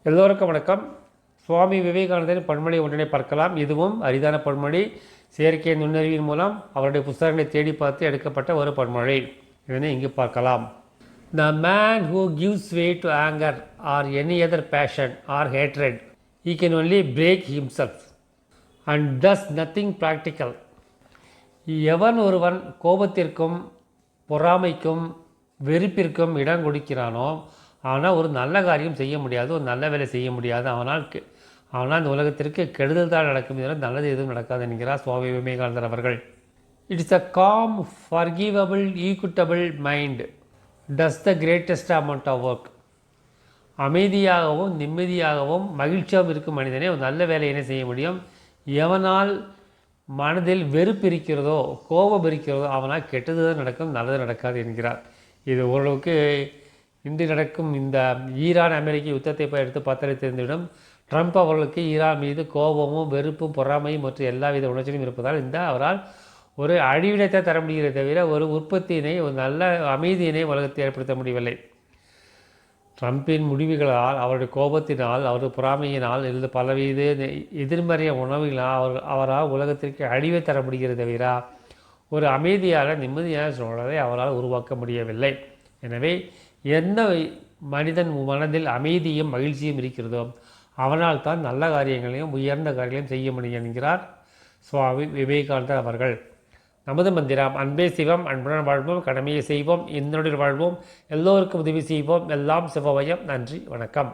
எல்லோருக்கும் வணக்கம். சுவாமி விவேகானந்தரின் பன்மொழி ஒன்றினை பார்க்கலாம். இதுவும் அரிதான பன்மொழி. செயற்கை நுண்ணறிவின் மூலம் அவருடைய புத்தகங்களை தேடி பார்த்து எடுக்கப்பட்ட ஒரு பன்மொழி. இதனை இங்கு பார்க்கலாம். The man who gives way to anger or any other passion or hatred, he can only break himself and does nothing practical. எவன் ஒருவன் கோபத்திற்கும் பொறாமைக்கும் வெறுப்பிற்கும் இடம் கொடுக்கிறானோ ஆனால் ஒரு நல்ல காரியம் செய்ய முடியாது, ஒரு நல்ல வேலை செய்ய முடியாது. அவனால் இந்த உலகத்திற்கு கெடுதல் தான் நடக்கும், இதனால் நல்லது எதுவும் நடக்காது என்கிறார் சுவாமி விவேகானந்தர் அவர்கள். It's a calm forgivable equitable mind does the greatest amount of work. அமைதியாகவும் நிம்மதியாகவும் மகிழ்ச்சியாகவும் இருக்கும் மனிதனே ஒரு நல்ல வேலையினை செய்ய முடியும். எவனால் மனதில் வெறுப்பு இருக்கிறதோ கோபம் இருக்கிறதோ அவனால் கெட்டது தான் நடக்கும், நல்லது நடக்காது என்கிறார். இது ஓரளவுக்கு இன்று நடக்கும் இந்த ஈரான் அமெரிக்க யுத்தத்தை எடுத்து பார்த்தாலே தெரிந்துவிடும். ட்ரம்ப் அவர்களுக்கு ஈரான் மீது கோபமும் வெறுப்பும் பொறாமையும் மற்றும் எல்லா வித உணர்ச்சியும் இருப்பதால் அவரால் ஒரு அழிவிடத்தை தர முடிகிறதே தவிர ஒரு உற்பத்தியினை, ஒரு நல்ல அமைதியினை உலகத்தை ஏற்படுத்த முடியவில்லை. ட்ரம்பின் முடிவுகளால், அவருடைய கோபத்தினால், அவருடைய பொறாமையினால் இருந்து பலவித எதிர்மறைய உணவுகளால் அவரால் உலகத்திற்கு அழிவை தர முடிகிறது தவிர ஒரு அமைதியான நிம்மதியான சூழலை அவரால் உருவாக்க முடியவில்லை. எனவே எந்த மனிதன் மனதில் அமைதியும் மகிழ்ச்சியும் இருக்கிறதோ அவனால் தான் நல்ல காரியங்களையும் உயர்ந்த காரியங்களையும் செய்ய முடியும் என்கிறார் சுவாமி விவேகானந்தர் அவர்கள். நமது மந்திரம் அன்பே சிவம், அன்புடன் வாழ்வோம், கடமையை செய்வோம், என்னுடைய வாழ்வோம், எல்லோருக்கும் உதவி செய்வோம், எல்லாம் சிவமயம். நன்றி, வணக்கம்.